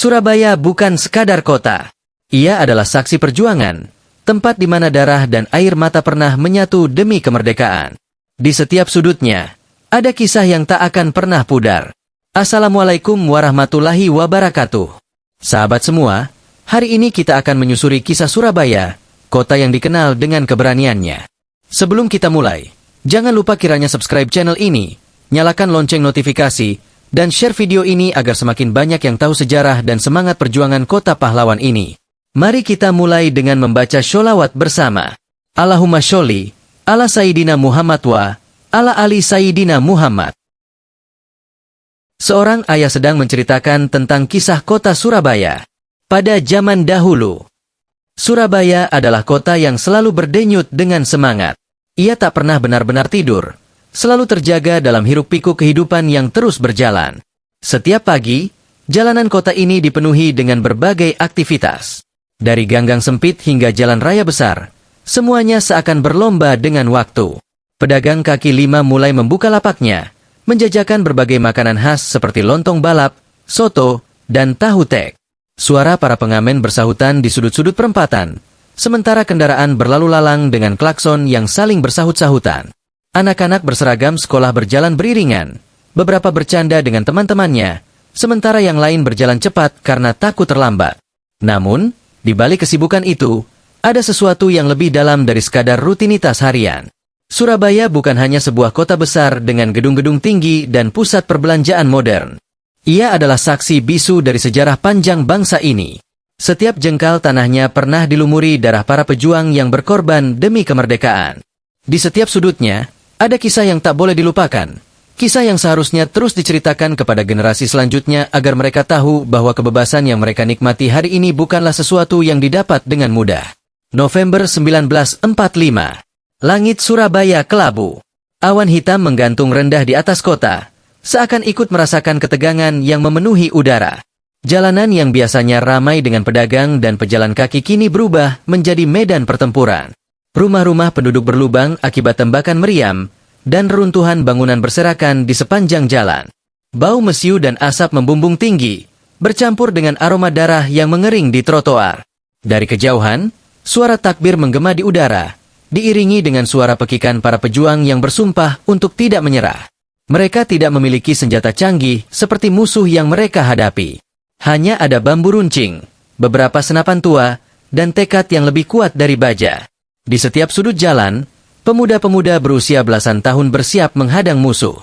Surabaya bukan sekadar kota. Ia adalah saksi perjuangan, tempat di mana darah dan air mata pernah menyatu demi kemerdekaan. Di setiap sudutnya, ada kisah yang tak akan pernah pudar. Assalamualaikum warahmatullahi wabarakatuh. Sahabat semua, hari ini kita akan menyusuri kisah Surabaya, kota yang dikenal dengan keberaniannya. Sebelum kita mulai, jangan lupa kiranya subscribe channel ini, nyalakan lonceng notifikasi, dan share video ini agar semakin banyak yang tahu sejarah dan semangat perjuangan kota pahlawan ini. Mari kita mulai dengan membaca sholawat bersama. Allahumma sholli ala Sayyidina Muhammad wa ala ali Sayyidina Muhammad. Seorang ayah sedang menceritakan tentang kisah kota Surabaya. Pada zaman dahulu, Surabaya adalah kota yang selalu berdenyut dengan semangat. Ia tak pernah benar-benar tidur, selalu terjaga dalam hiruk-pikuk kehidupan yang terus berjalan. Setiap pagi, jalanan kota ini dipenuhi dengan berbagai aktivitas. Dari ganggang sempit hingga jalan raya besar, semuanya seakan berlomba dengan waktu. Pedagang kaki lima mulai membuka lapaknya, menjajakan berbagai makanan khas seperti lontong balap, soto, dan tahu tek. Suara para pengamen bersahutan di sudut-sudut perempatan, sementara kendaraan berlalu lalang dengan klakson yang saling bersahut-sahutan. Anak-anak berseragam sekolah berjalan beriringan, beberapa bercanda dengan teman-temannya, sementara yang lain berjalan cepat karena takut terlambat. Namun, di balik kesibukan itu, ada sesuatu yang lebih dalam dari sekadar rutinitas harian. Surabaya bukan hanya sebuah kota besar dengan gedung-gedung tinggi dan pusat perbelanjaan modern. Ia adalah saksi bisu dari sejarah panjang bangsa ini. Setiap jengkal tanahnya pernah dilumuri darah para pejuang yang berkorban demi kemerdekaan. Di setiap sudutnya, ada kisah yang tak boleh dilupakan. Kisah yang seharusnya terus diceritakan kepada generasi selanjutnya agar mereka tahu bahwa kebebasan yang mereka nikmati hari ini bukanlah sesuatu yang didapat dengan mudah. November 1945. Langit Surabaya kelabu. Awan hitam menggantung rendah di atas kota, seakan ikut merasakan ketegangan yang memenuhi udara. Jalanan yang biasanya ramai dengan pedagang dan pejalan kaki kini berubah menjadi medan pertempuran. Rumah-rumah penduduk berlubang akibat tembakan meriam, dan reruntuhan bangunan berserakan di sepanjang jalan. Bau mesiu dan asap membumbung tinggi, bercampur dengan aroma darah yang mengering di trotoar. Dari kejauhan, suara takbir menggema di udara, diiringi dengan suara pekikan para pejuang yang bersumpah untuk tidak menyerah. Mereka tidak memiliki senjata canggih seperti musuh yang mereka hadapi. Hanya ada bambu runcing, beberapa senapan tua, dan tekad yang lebih kuat dari baja. Di setiap sudut jalan, pemuda-pemuda berusia belasan tahun bersiap menghadang musuh.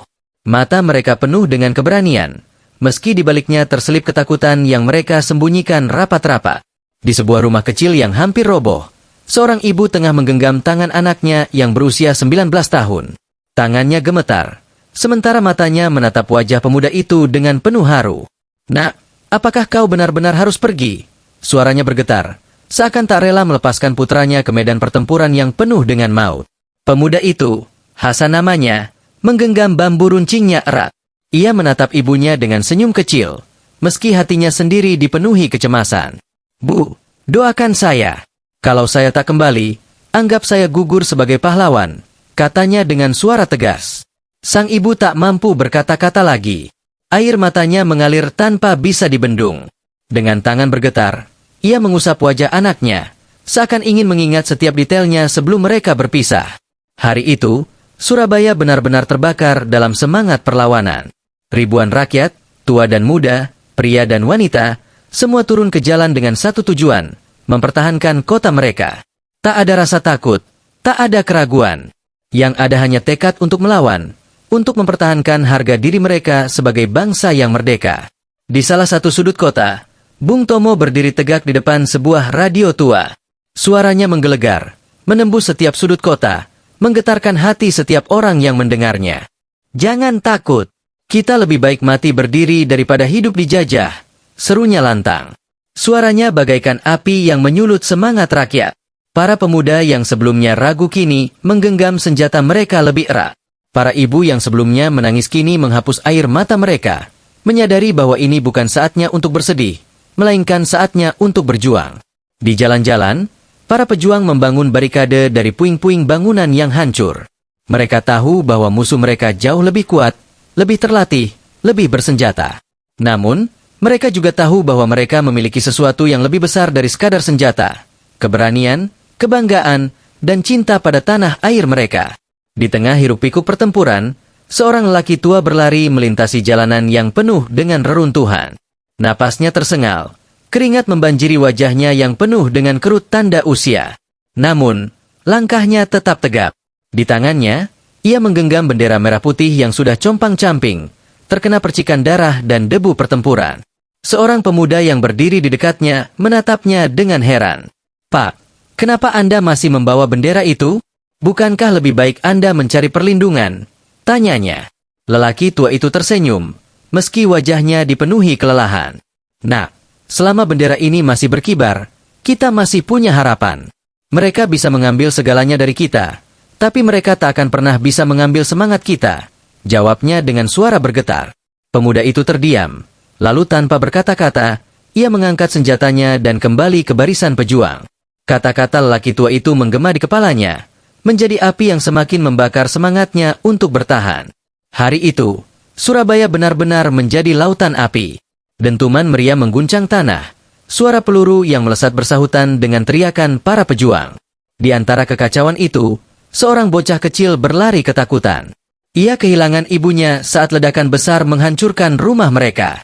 Mata mereka penuh dengan keberanian, meski di baliknya terselip ketakutan yang mereka sembunyikan rapat-rapat. Di sebuah rumah kecil yang hampir roboh, seorang ibu tengah menggenggam tangan anaknya yang berusia 19 tahun. Tangannya gemetar, sementara matanya menatap wajah pemuda itu dengan penuh haru. "Nak, apakah kau benar-benar harus pergi?" Suaranya bergetar, seakan tak rela melepaskan putranya ke medan pertempuran yang penuh dengan maut. Pemuda itu, Hasan namanya, menggenggam bambu runcingnya erat. Ia menatap ibunya dengan senyum kecil, meski hatinya sendiri dipenuhi kecemasan. "Bu, doakan saya. Kalau saya tak kembali, anggap saya gugur sebagai pahlawan," katanya dengan suara tegas. Sang ibu tak mampu berkata-kata lagi. Air matanya mengalir tanpa bisa dibendung. Dengan tangan bergetar, ia mengusap wajah anaknya, seakan ingin mengingat setiap detailnya sebelum mereka berpisah. Hari itu, Surabaya benar-benar terbakar dalam semangat perlawanan. Ribuan rakyat, tua dan muda, pria dan wanita, semua turun ke jalan dengan satu tujuan, mempertahankan kota mereka. Tak ada rasa takut, tak ada keraguan. Yang ada hanya tekad untuk melawan, untuk mempertahankan harga diri mereka sebagai bangsa yang merdeka. Di salah satu sudut kota, Bung Tomo berdiri tegak di depan sebuah radio tua. Suaranya menggelegar, menembus setiap sudut kota, menggetarkan hati setiap orang yang mendengarnya. "Jangan takut, kita lebih baik mati berdiri daripada hidup dijajah," serunya lantang. Suaranya bagaikan api yang menyulut semangat rakyat. Para pemuda yang sebelumnya ragu kini menggenggam senjata mereka lebih erat. Para ibu yang sebelumnya menangis kini menghapus air mata mereka, menyadari bahwa ini bukan saatnya untuk bersedih, melainkan saatnya untuk berjuang. Di jalan-jalan, para pejuang membangun barikade dari puing-puing bangunan yang hancur. Mereka tahu bahwa musuh mereka jauh lebih kuat, lebih terlatih, lebih bersenjata. Namun, Mereka juga tahu bahwa mereka memiliki sesuatu yang lebih besar dari sekadar senjata, keberanian, kebanggaan, dan cinta pada tanah air mereka. Di tengah hiruk-pikuk pertempuran, seorang lelaki tua berlari melintasi jalanan yang penuh dengan reruntuhan. Napasnya tersengal, keringat membanjiri wajahnya yang penuh dengan kerut tanda usia. Namun, langkahnya tetap tegap. Di tangannya, ia menggenggam bendera merah putih yang sudah compang-camping, terkena percikan darah dan debu pertempuran. Seorang pemuda yang berdiri di dekatnya menatapnya dengan heran. "Pak, kenapa Anda masih membawa bendera itu? Bukankah lebih baik Anda mencari perlindungan?" tanyanya. Lelaki tua itu tersenyum, meski wajahnya dipenuhi kelelahan. "Nak, selama bendera ini masih berkibar, kita masih punya harapan. Mereka bisa mengambil segalanya dari kita, tapi mereka tak akan pernah bisa mengambil semangat kita," jawabnya dengan suara bergetar. Pemuda itu terdiam. Lalu tanpa berkata-kata, ia mengangkat senjatanya dan kembali ke barisan pejuang. Kata-kata lelaki tua itu menggema di kepalanya, menjadi api yang semakin membakar semangatnya untuk bertahan. Hari itu, Surabaya benar-benar menjadi lautan api. Dentuman meriam mengguncang tanah, suara peluru yang melesat bersahutan dengan teriakan para pejuang. Di antara kekacauan itu, seorang bocah kecil berlari ketakutan. Ia kehilangan ibunya saat ledakan besar menghancurkan rumah mereka.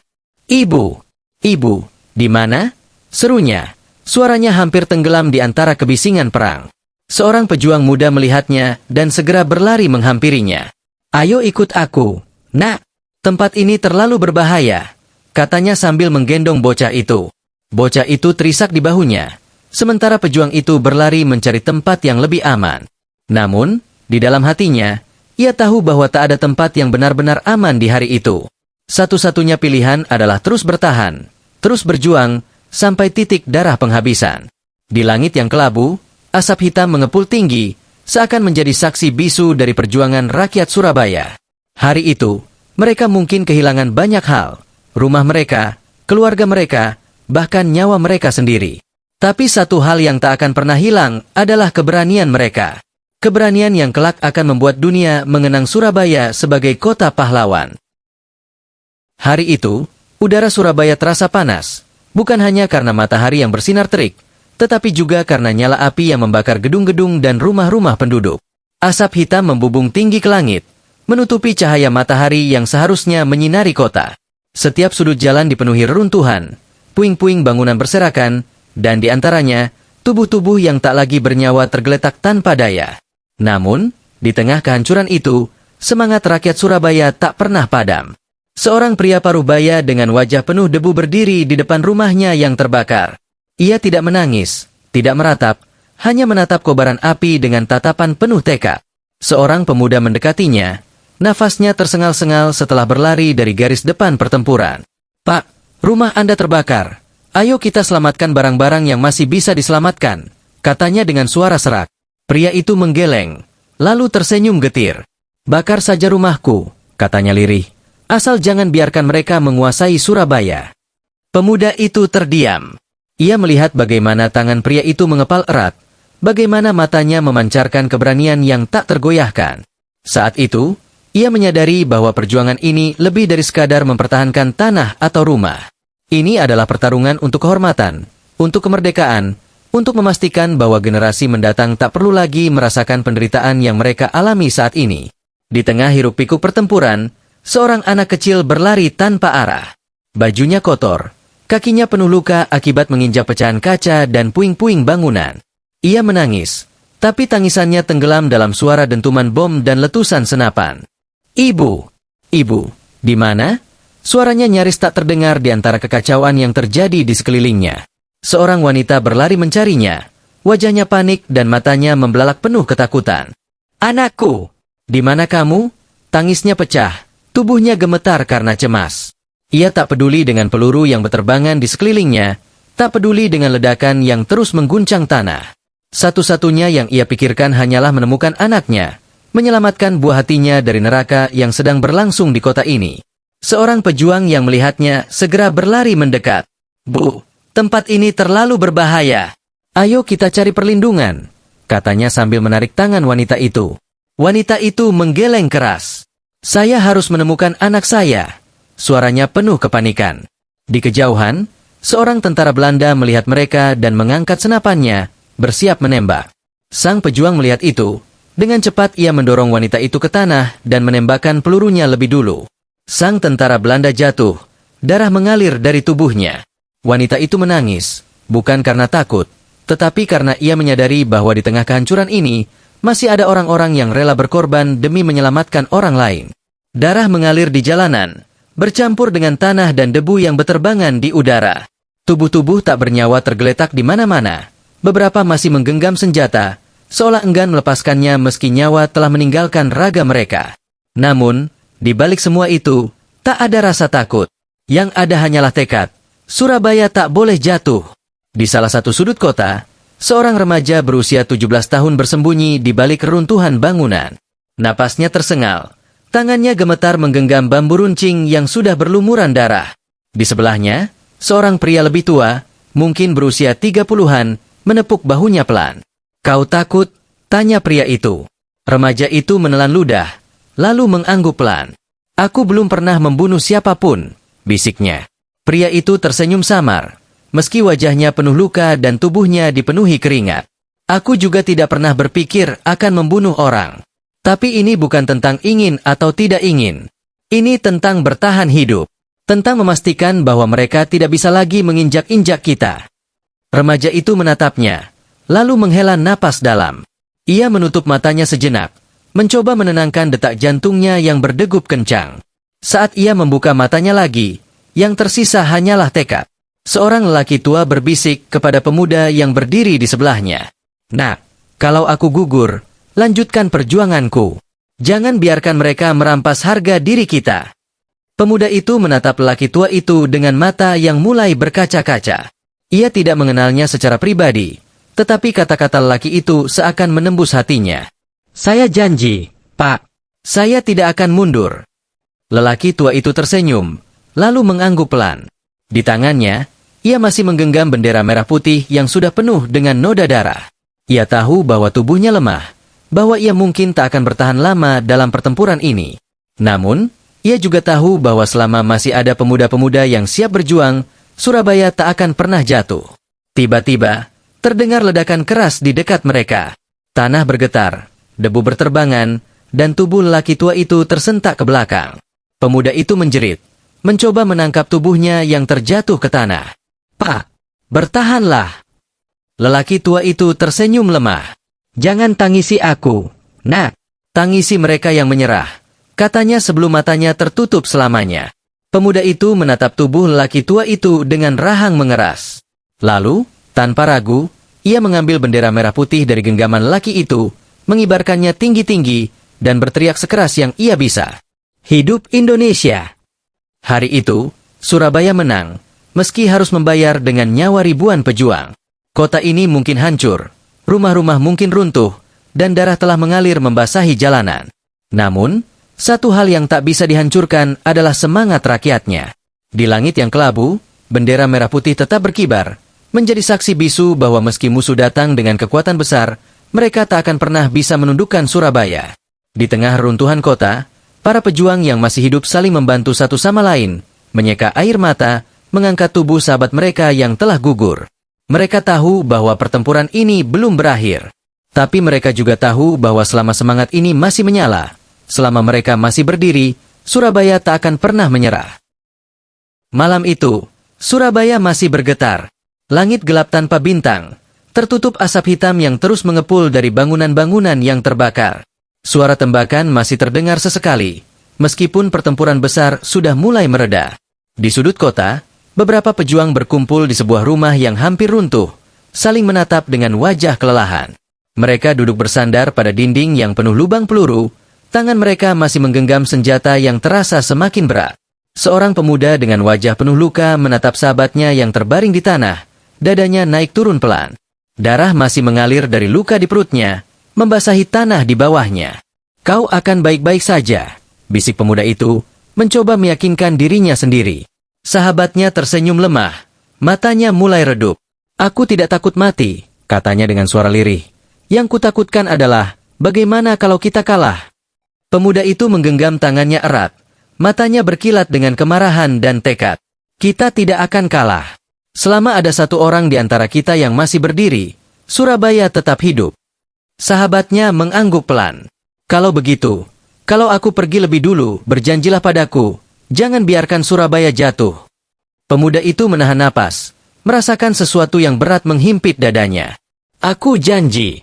"Ibu! Ibu! Di mana?" serunya. Suaranya hampir tenggelam di antara kebisingan perang. Seorang pejuang muda melihatnya dan segera berlari menghampirinya. "Ayo ikut aku, Nak. Tempat ini terlalu berbahaya," katanya sambil menggendong bocah itu. Bocah itu terisak di bahunya, sementara pejuang itu berlari mencari tempat yang lebih aman. Namun, di dalam hatinya, ia tahu bahwa tak ada tempat yang benar-benar aman di hari itu. Satu-satunya pilihan adalah terus bertahan, terus berjuang, sampai titik darah penghabisan. Di langit yang kelabu, asap hitam mengepul tinggi, seakan menjadi saksi bisu dari perjuangan rakyat Surabaya. Hari itu, mereka mungkin kehilangan banyak hal, rumah mereka, keluarga mereka, bahkan nyawa mereka sendiri. Tapi satu hal yang tak akan pernah hilang adalah keberanian mereka. Keberanian yang kelak akan membuat dunia mengenang Surabaya sebagai kota pahlawan. Hari itu, udara Surabaya terasa panas, bukan hanya karena matahari yang bersinar terik, tetapi juga karena nyala api yang membakar gedung-gedung dan rumah-rumah penduduk. Asap hitam membubung tinggi ke langit, menutupi cahaya matahari yang seharusnya menyinari kota. Setiap sudut jalan dipenuhi reruntuhan, puing-puing bangunan berserakan, dan di antaranya, tubuh-tubuh yang tak lagi bernyawa tergeletak tanpa daya. Namun, di tengah kehancuran itu, semangat rakyat Surabaya tak pernah padam. Seorang pria paruh baya dengan wajah penuh debu berdiri di depan rumahnya yang terbakar. Ia tidak menangis, tidak meratap, hanya menatap kobaran api dengan tatapan penuh tekad. Seorang pemuda mendekatinya, nafasnya tersengal-sengal setelah berlari dari garis depan pertempuran. "Pak, rumah Anda terbakar. Ayo kita selamatkan barang-barang yang masih bisa diselamatkan," katanya dengan suara serak. Pria itu menggeleng, lalu tersenyum getir. "Bakar saja rumahku," katanya lirih. "Asal jangan biarkan mereka menguasai Surabaya." Pemuda itu terdiam. Ia melihat bagaimana tangan pria itu mengepal erat, bagaimana matanya memancarkan keberanian yang tak tergoyahkan. Saat itu, ia menyadari bahwa perjuangan ini lebih dari sekadar mempertahankan tanah atau rumah. Ini adalah pertarungan untuk kehormatan, untuk kemerdekaan, untuk memastikan bahwa generasi mendatang tak perlu lagi merasakan penderitaan yang mereka alami saat ini. Di tengah hiruk-pikuk pertempuran, seorang anak kecil berlari tanpa arah. Bajunya kotor, kakinya penuh luka akibat menginjak pecahan kaca dan puing-puing bangunan. Ia menangis, tapi tangisannya tenggelam dalam suara dentuman bom dan letusan senapan. "Ibu! Ibu! Di mana?" Suaranya nyaris tak terdengar di antara kekacauan yang terjadi di sekelilingnya. Seorang wanita berlari mencarinya, wajahnya panik dan matanya membelalak penuh ketakutan. "Anakku! Di mana kamu?" Tangisnya pecah. Tubuhnya gemetar karena cemas. Ia tak peduli dengan peluru yang berterbangan di sekelilingnya, tak peduli dengan ledakan yang terus mengguncang tanah. Satu-satunya yang ia pikirkan hanyalah menemukan anaknya, menyelamatkan buah hatinya dari neraka yang sedang berlangsung di kota ini. Seorang pejuang yang melihatnya segera berlari mendekat. "Bu, tempat ini terlalu berbahaya. Ayo kita cari perlindungan," katanya sambil menarik tangan wanita itu. Wanita itu menggeleng keras. "Saya harus menemukan anak saya." Suaranya penuh kepanikan. Di kejauhan, seorang tentara Belanda melihat mereka dan mengangkat senapannya, bersiap menembak. Sang pejuang melihat itu. Dengan cepat ia mendorong wanita itu ke tanah dan menembakkan pelurunya lebih dulu. Sang tentara Belanda jatuh. Darah mengalir dari tubuhnya. Wanita itu menangis, bukan karena takut, tetapi karena ia menyadari bahwa di tengah kehancuran ini, masih ada orang-orang yang rela berkorban demi menyelamatkan orang lain. Darah mengalir di jalanan, bercampur dengan tanah dan debu yang berterbangan di udara. Tubuh-tubuh tak bernyawa tergeletak di mana-mana. Beberapa masih menggenggam senjata, seolah enggan melepaskannya meski nyawa telah meninggalkan raga mereka. Namun, di balik semua itu, tak ada rasa takut. Yang ada hanyalah tekad. Surabaya tak boleh jatuh. Di salah satu sudut kota, seorang remaja berusia 17 tahun bersembunyi di balik reruntuhan bangunan. Napasnya tersengal. Tangannya gemetar menggenggam bambu runcing yang sudah berlumuran darah. Di sebelahnya, seorang pria lebih tua, mungkin berusia 30-an, menepuk bahunya pelan. "Kau takut?" tanya pria itu. Remaja itu menelan ludah, lalu mengangguk pelan. "Aku belum pernah membunuh siapapun," bisiknya. Pria itu tersenyum samar, meski wajahnya penuh luka dan tubuhnya dipenuhi keringat. "Aku juga tidak pernah berpikir akan membunuh orang. Tapi ini bukan tentang ingin atau tidak ingin. Ini tentang bertahan hidup. Tentang memastikan bahwa mereka tidak bisa lagi menginjak-injak kita." Remaja itu menatapnya, lalu menghela napas dalam. Ia menutup matanya sejenak, mencoba menenangkan detak jantungnya yang berdegup kencang. Saat ia membuka matanya lagi, yang tersisa hanyalah tekad. Seorang lelaki tua berbisik kepada pemuda yang berdiri di sebelahnya. "Nak, kalau aku gugur, lanjutkan perjuanganku. Jangan biarkan mereka merampas harga diri kita." Pemuda itu menatap lelaki tua itu dengan mata yang mulai berkaca-kaca. Ia tidak mengenalnya secara pribadi, tetapi kata-kata lelaki itu seakan menembus hatinya. "Saya janji, Pak. Saya tidak akan mundur." Lelaki tua itu tersenyum, lalu mengangguk pelan. Di tangannya, ia masih menggenggam bendera merah putih yang sudah penuh dengan noda darah. Ia tahu bahwa tubuhnya lemah, bahwa ia mungkin tak akan bertahan lama dalam pertempuran ini. Namun, ia juga tahu bahwa selama masih ada pemuda-pemuda yang siap berjuang, Surabaya tak akan pernah jatuh. Tiba-tiba, terdengar ledakan keras di dekat mereka. Tanah bergetar, debu berterbangan, dan tubuh lelaki tua itu tersentak ke belakang. Pemuda itu menjerit, mencoba menangkap tubuhnya yang terjatuh ke tanah. "Pak, bertahanlah." Lelaki tua itu tersenyum lemah. "Jangan tangisi aku, Nak. Tangisi mereka yang menyerah," katanya sebelum matanya tertutup selamanya. Pemuda itu menatap tubuh lelaki tua itu dengan rahang mengeras. Lalu, tanpa ragu, ia mengambil bendera merah putih dari genggaman lelaki itu, mengibarkannya tinggi-tinggi, dan berteriak sekeras yang ia bisa. "Hidup Indonesia!" Hari itu, Surabaya menang, meski harus membayar dengan nyawa ribuan pejuang. Kota ini mungkin hancur, rumah-rumah mungkin runtuh, dan darah telah mengalir membasahi jalanan. Namun, satu hal yang tak bisa dihancurkan adalah semangat rakyatnya. Di langit yang kelabu, bendera merah putih tetap berkibar, menjadi saksi bisu bahwa meski musuh datang dengan kekuatan besar, mereka tak akan pernah bisa menundukkan Surabaya. Di tengah runtuhan kota, para pejuang yang masih hidup saling membantu satu sama lain, menyeka air mata, mengangkat tubuh sahabat mereka yang telah gugur. Mereka tahu bahwa pertempuran ini belum berakhir. Tapi mereka juga tahu bahwa selama semangat ini masih menyala, selama mereka masih berdiri, Surabaya tak akan pernah menyerah. Malam itu, Surabaya masih bergetar. Langit gelap tanpa bintang, tertutup asap hitam yang terus mengepul dari bangunan-bangunan yang terbakar. Suara tembakan masih terdengar sesekali, meskipun pertempuran besar sudah mulai mereda. Di sudut kota, beberapa pejuang berkumpul di sebuah rumah yang hampir runtuh, saling menatap dengan wajah kelelahan. Mereka duduk bersandar pada dinding yang penuh lubang peluru, tangan mereka masih menggenggam senjata yang terasa semakin berat. Seorang pemuda dengan wajah penuh luka menatap sahabatnya yang terbaring di tanah, dadanya naik turun pelan. Darah masih mengalir dari luka di perutnya, membasahi tanah di bawahnya. "Kau akan baik-baik saja," bisik pemuda itu, mencoba meyakinkan dirinya sendiri. Sahabatnya tersenyum lemah, matanya mulai redup. "Aku tidak takut mati," katanya dengan suara lirih. "Yang kutakutkan adalah, bagaimana kalau kita kalah?" Pemuda itu menggenggam tangannya erat, matanya berkilat dengan kemarahan dan tekad. Kita tidak akan kalah. Selama ada satu orang di antara kita yang masih berdiri, Surabaya tetap hidup. Sahabatnya mengangguk pelan. Kalau begitu, kalau aku pergi lebih dulu, berjanjilah padaku, jangan biarkan Surabaya jatuh. Pemuda itu menahan napas, merasakan sesuatu yang berat menghimpit dadanya. Aku janji.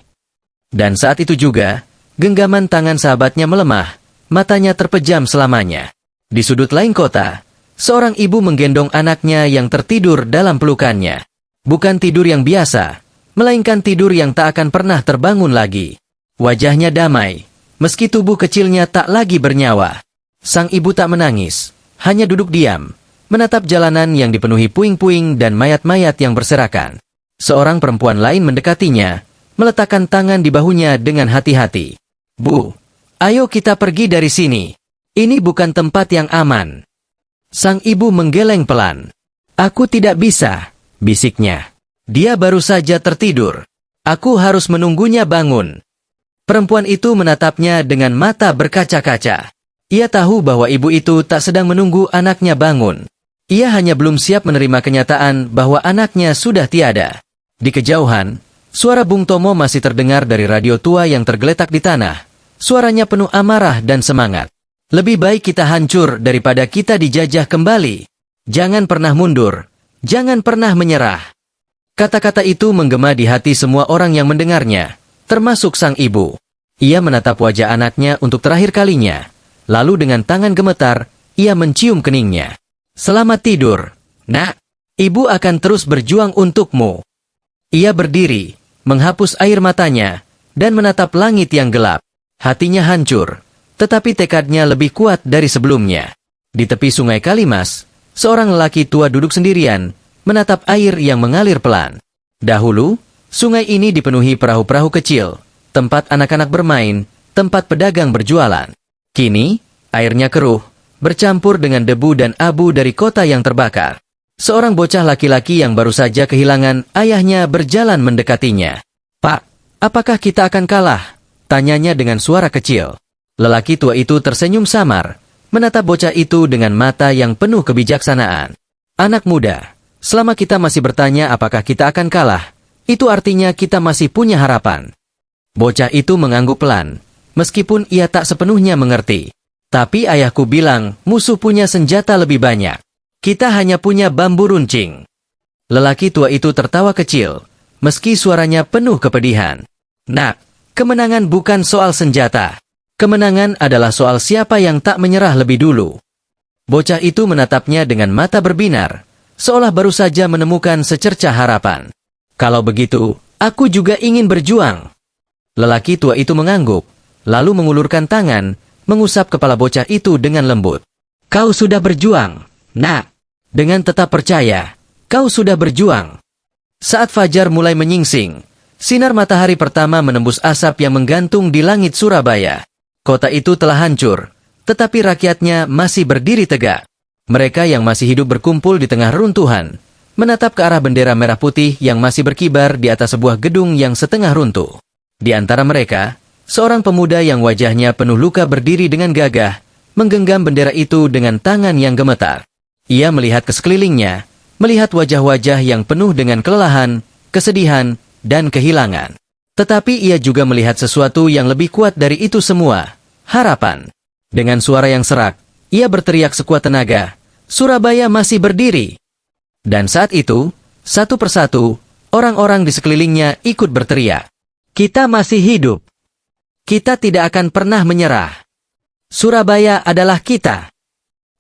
Dan saat itu juga, genggaman tangan sahabatnya melemah, matanya terpejam selamanya. Di sudut lain kota, seorang ibu menggendong anaknya yang tertidur dalam pelukannya. Bukan tidur yang biasa, melainkan tidur yang tak akan pernah terbangun lagi. Wajahnya damai, meski tubuh kecilnya tak lagi bernyawa. Sang ibu tak menangis, hanya duduk diam, menatap jalanan yang dipenuhi puing-puing dan mayat-mayat yang berserakan. Seorang perempuan lain mendekatinya, meletakkan tangan di bahunya dengan hati-hati. Bu, ayo kita pergi dari sini. Ini bukan tempat yang aman. Sang ibu menggeleng pelan. Aku tidak bisa, bisiknya. Dia baru saja tertidur. Aku harus menunggunya bangun. Perempuan itu menatapnya dengan mata berkaca-kaca. Ia tahu bahwa ibu itu tak sedang menunggu anaknya bangun. Ia hanya belum siap menerima kenyataan bahwa anaknya sudah tiada. Di kejauhan, suara Bung Tomo masih terdengar dari radio tua yang tergeletak di tanah. Suaranya penuh amarah dan semangat. Lebih baik kita hancur daripada kita dijajah kembali. Jangan pernah mundur. Jangan pernah menyerah. Kata-kata itu menggema di hati semua orang yang mendengarnya, termasuk sang ibu. Ia menatap wajah anaknya untuk terakhir kalinya. Lalu dengan tangan gemetar, ia mencium keningnya. Selamat tidur, nak. Ibu akan terus berjuang untukmu. Ia berdiri, menghapus air matanya, dan menatap langit yang gelap. Hatinya hancur. Tetapi tekadnya lebih kuat dari sebelumnya. Di tepi sungai Kalimas, seorang lelaki tua duduk sendirian, menatap air yang mengalir pelan. Dahulu, sungai ini dipenuhi perahu-perahu kecil, tempat anak-anak bermain, tempat pedagang berjualan. Kini, airnya keruh, bercampur dengan debu dan abu dari kota yang terbakar. Seorang bocah laki-laki yang baru saja kehilangan ayahnya berjalan mendekatinya. Pak, apakah kita akan kalah? Tanyanya dengan suara kecil. Lelaki tua itu tersenyum samar, menatap bocah itu dengan mata yang penuh kebijaksanaan. Anak muda, selama kita masih bertanya apakah kita akan kalah, itu artinya kita masih punya harapan. Bocah itu mengangguk pelan, meskipun ia tak sepenuhnya mengerti. Tapi ayahku bilang, musuh punya senjata lebih banyak. Kita hanya punya bambu runcing. Lelaki tua itu tertawa kecil, meski suaranya penuh kepedihan. Nak, kemenangan bukan soal senjata. Kemenangan adalah soal siapa yang tak menyerah lebih dulu. Bocah itu menatapnya dengan mata berbinar, seolah baru saja menemukan secercah harapan. Kalau begitu, aku juga ingin berjuang. Lelaki tua itu mengangguk, lalu mengulurkan tangan, mengusap kepala bocah itu dengan lembut. Kau sudah berjuang, nak. Dengan tetap percaya, kau sudah berjuang. Saat fajar mulai menyingsing, sinar matahari pertama menembus asap yang menggantung di langit Surabaya. Kota itu telah hancur, tetapi rakyatnya masih berdiri tegak. Mereka yang masih hidup berkumpul di tengah runtuhan, menatap ke arah bendera merah putih yang masih berkibar di atas sebuah gedung yang setengah runtuh. Di antara mereka, seorang pemuda yang wajahnya penuh luka berdiri dengan gagah, menggenggam bendera itu dengan tangan yang gemetar. Ia melihat ke sekelilingnya, melihat wajah-wajah yang penuh dengan kelelahan, kesedihan, dan kehilangan. Tetapi ia juga melihat sesuatu yang lebih kuat dari itu semua, harapan. Dengan suara yang serak, ia berteriak sekuat tenaga, Surabaya masih berdiri. Dan saat itu, satu persatu, orang-orang di sekelilingnya ikut berteriak. Kita masih hidup. Kita tidak akan pernah menyerah. Surabaya adalah kita.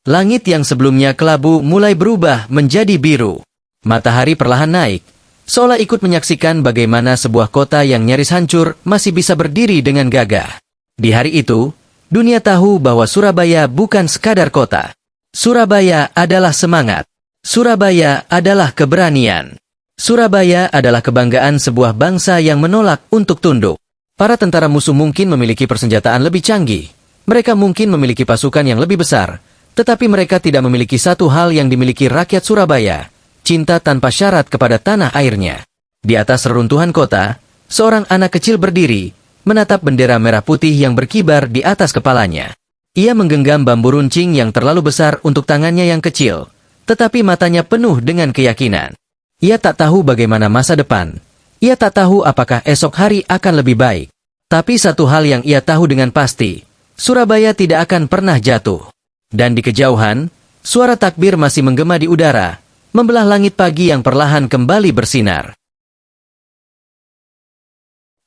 Langit yang sebelumnya kelabu mulai berubah menjadi biru. Matahari perlahan naik, seolah ikut menyaksikan bagaimana sebuah kota yang nyaris hancur masih bisa berdiri dengan gagah. Di hari itu, dunia tahu bahwa Surabaya bukan sekadar kota. Surabaya adalah semangat. Surabaya adalah keberanian. Surabaya adalah kebanggaan sebuah bangsa yang menolak untuk tunduk. Para tentara musuh mungkin memiliki persenjataan lebih canggih. Mereka mungkin memiliki pasukan yang lebih besar, tetapi mereka tidak memiliki satu hal yang dimiliki rakyat Surabaya, cinta tanpa syarat kepada tanah airnya. Di atas reruntuhan kota, seorang anak kecil berdiri, menatap bendera merah putih yang berkibar di atas kepalanya. Ia menggenggam bambu runcing yang terlalu besar untuk tangannya yang kecil, tetapi matanya penuh dengan keyakinan. Ia tak tahu bagaimana masa depan. Ia tak tahu apakah esok hari akan lebih baik. Tapi satu hal yang ia tahu dengan pasti, Surabaya tidak akan pernah jatuh. Dan di kejauhan, suara takbir masih menggema di udara, membelah langit pagi yang perlahan kembali bersinar.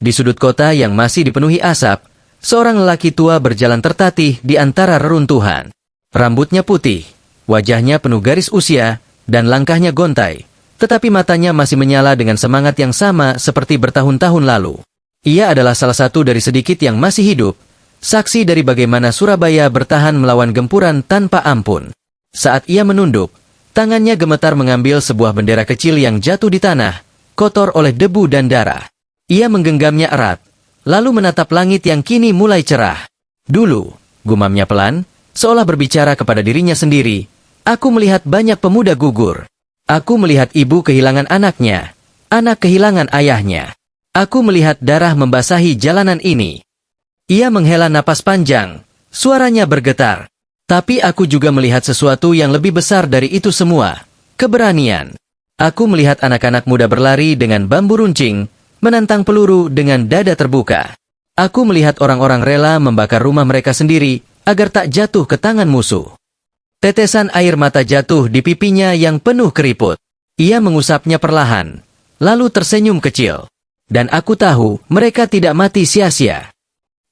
Di sudut kota yang masih dipenuhi asap, seorang lelaki tua berjalan tertatih di antara reruntuhan. Rambutnya putih, wajahnya penuh garis usia, dan langkahnya gontai, tetapi matanya masih menyala dengan semangat yang sama seperti bertahun-tahun lalu. Ia adalah salah satu dari sedikit yang masih hidup, saksi dari bagaimana Surabaya bertahan melawan gempuran tanpa ampun. Saat ia menunduk, tangannya gemetar mengambil sebuah bendera kecil yang jatuh di tanah, kotor oleh debu dan darah. Ia menggenggamnya erat, lalu menatap langit yang kini mulai cerah. Dulu, gumamnya pelan, seolah berbicara kepada dirinya sendiri, aku melihat banyak pemuda gugur. Aku melihat ibu kehilangan anaknya, anak kehilangan ayahnya. Aku melihat darah membasahi jalanan ini. Ia menghela napas panjang, suaranya bergetar. Tapi aku juga melihat sesuatu yang lebih besar dari itu semua, keberanian. Aku melihat anak-anak muda berlari dengan bambu runcing, menantang peluru dengan dada terbuka. Aku melihat orang-orang rela membakar rumah mereka sendiri agar tak jatuh ke tangan musuh. Tetesan air mata jatuh di pipinya yang penuh keriput. Ia mengusapnya perlahan, lalu tersenyum kecil. Dan aku tahu mereka tidak mati sia-sia.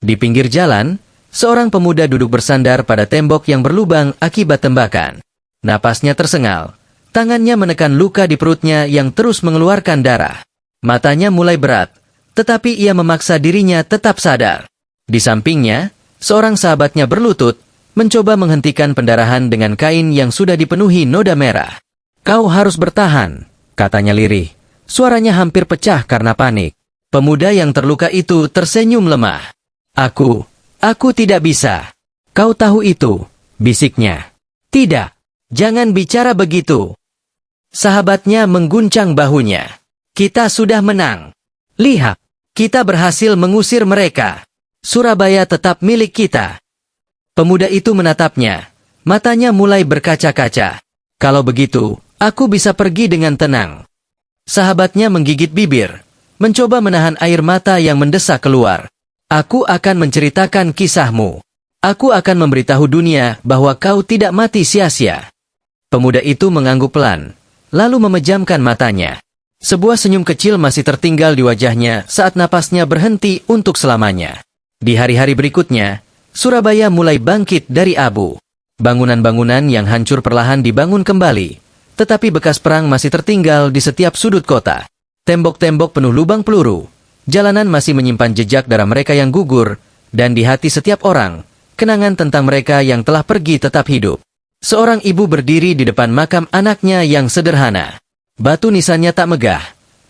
Di pinggir jalan, seorang pemuda duduk bersandar pada tembok yang berlubang akibat tembakan. Napasnya tersengal, tangannya menekan luka di perutnya yang terus mengeluarkan darah. Matanya mulai berat, tetapi ia memaksa dirinya tetap sadar. Di sampingnya, seorang sahabatnya berlutut, mencoba menghentikan pendarahan dengan kain yang sudah dipenuhi noda merah. Kau harus bertahan, katanya lirih. Suaranya hampir pecah karena panik. Pemuda yang terluka itu tersenyum lemah. Aku tidak bisa. Kau tahu itu, bisiknya. Tidak, jangan bicara begitu. Sahabatnya mengguncang bahunya. Kita sudah menang. Lihat, kita berhasil mengusir mereka. Surabaya tetap milik kita. Pemuda itu menatapnya. Matanya mulai berkaca-kaca. Kalau begitu, aku bisa pergi dengan tenang. Sahabatnya menggigit bibir, mencoba menahan air mata yang mendesak keluar. Aku akan menceritakan kisahmu. Aku akan memberitahu dunia bahwa kau tidak mati sia-sia. Pemuda itu mengangguk pelan, lalu memejamkan matanya. Sebuah senyum kecil masih tertinggal di wajahnya saat napasnya berhenti untuk selamanya. Di hari-hari berikutnya, Surabaya mulai bangkit dari abu. Bangunan-bangunan yang hancur perlahan dibangun kembali. Tetapi bekas perang masih tertinggal di setiap sudut kota. Tembok-tembok penuh lubang peluru. Jalanan masih menyimpan jejak darah mereka yang gugur, dan di hati setiap orang, kenangan tentang mereka yang telah pergi tetap hidup. Seorang ibu berdiri di depan makam anaknya yang sederhana. Batu nisannya tak megah,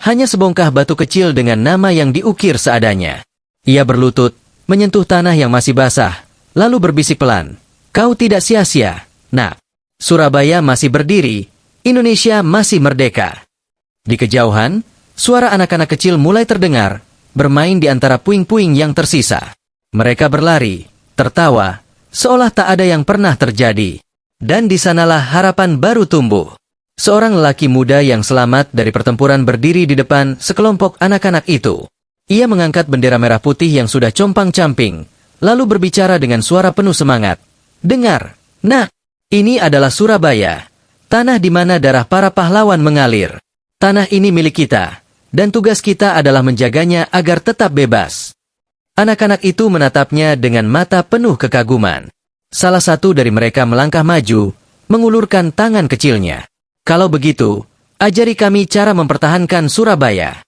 hanya sebongkah batu kecil dengan nama yang diukir seadanya. Ia berlutut, menyentuh tanah yang masih basah, lalu berbisik pelan, "Kau tidak sia-sia, nak. Surabaya masih berdiri. Indonesia masih merdeka." Di kejauhan, suara anak-anak kecil mulai terdengar, bermain di antara puing-puing yang tersisa. Mereka berlari, tertawa, seolah tak ada yang pernah terjadi. Dan di sanalah harapan baru tumbuh. Seorang lelaki muda yang selamat dari pertempuran berdiri di depan sekelompok anak-anak itu. Ia mengangkat bendera merah putih yang sudah compang-camping, lalu berbicara dengan suara penuh semangat. "Dengar, nak, ini adalah Surabaya. Tanah di mana darah para pahlawan mengalir. Tanah ini milik kita, dan tugas kita adalah menjaganya agar tetap bebas." Anak-anak itu menatapnya dengan mata penuh kekaguman. Salah satu dari mereka melangkah maju, mengulurkan tangan kecilnya. "Kalau begitu, ajari kami cara mempertahankan Surabaya."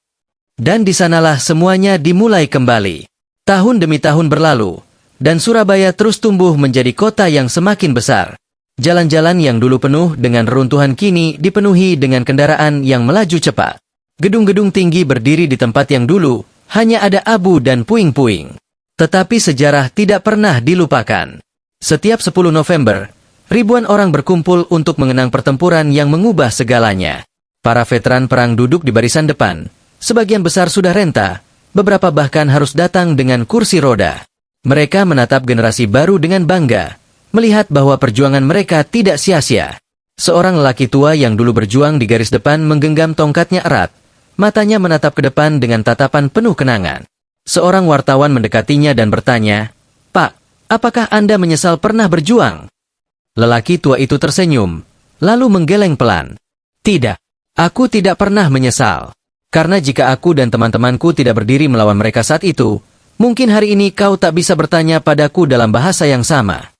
Dan di sanalah semuanya dimulai kembali. Tahun demi tahun berlalu, dan Surabaya terus tumbuh menjadi kota yang semakin besar. Jalan-jalan yang dulu penuh dengan reruntuhan kini dipenuhi dengan kendaraan yang melaju cepat. Gedung-gedung tinggi berdiri di tempat yang dulu hanya ada abu dan puing-puing. Tetapi sejarah tidak pernah dilupakan. Setiap 10 November, ribuan orang berkumpul untuk mengenang pertempuran yang mengubah segalanya. Para veteran perang duduk di barisan depan. Sebagian besar sudah renta, beberapa bahkan harus datang dengan kursi roda. Mereka menatap generasi baru dengan bangga, melihat bahwa perjuangan mereka tidak sia-sia. Seorang lelaki tua yang dulu berjuang di garis depan menggenggam tongkatnya erat. Matanya menatap ke depan dengan tatapan penuh kenangan. Seorang wartawan mendekatinya dan bertanya, "Pak, apakah Anda menyesal pernah berjuang?" Lelaki tua itu tersenyum, lalu menggeleng pelan. "Tidak, aku tidak pernah menyesal. Karena jika aku dan teman-temanku tidak berdiri melawan mereka saat itu, mungkin hari ini kau tak bisa bertanya padaku dalam bahasa yang sama."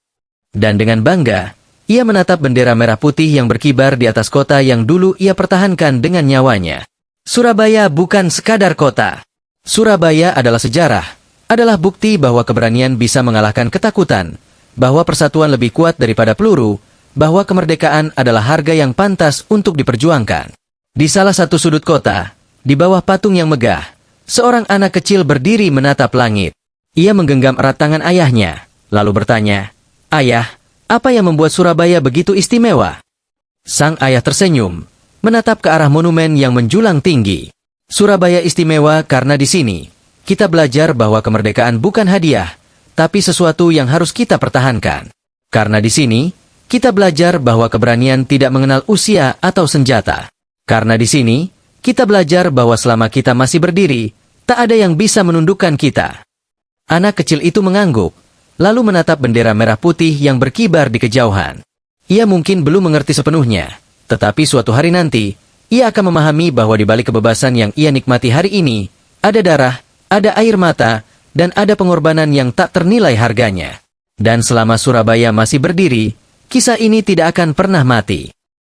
Dan dengan bangga, ia menatap bendera merah putih yang berkibar di atas kota yang dulu ia pertahankan dengan nyawanya. Surabaya bukan sekadar kota. Surabaya adalah sejarah, adalah bukti bahwa keberanian bisa mengalahkan ketakutan, bahwa persatuan lebih kuat daripada peluru, bahwa kemerdekaan adalah harga yang pantas untuk diperjuangkan. Di salah satu sudut kota, di bawah patung yang megah, seorang anak kecil berdiri menatap langit. Ia menggenggam erat tangan ayahnya, lalu bertanya, "Ayah, apa yang membuat Surabaya begitu istimewa?" Sang ayah tersenyum, menatap ke arah monumen yang menjulang tinggi. "Surabaya istimewa karena di sini, kita belajar bahwa kemerdekaan bukan hadiah, tapi sesuatu yang harus kita pertahankan. Karena di sini, kita belajar bahwa keberanian tidak mengenal usia atau senjata. Karena di sini, kita belajar bahwa selama kita masih berdiri, tak ada yang bisa menundukkan kita." Anak kecil itu mengangguk, lalu menatap bendera merah putih yang berkibar di kejauhan. Ia mungkin belum mengerti sepenuhnya, tetapi suatu hari nanti, ia akan memahami bahwa di balik kebebasan yang ia nikmati hari ini, ada darah, ada air mata, dan ada pengorbanan yang tak ternilai harganya. Dan selama Surabaya masih berdiri, kisah ini tidak akan pernah mati.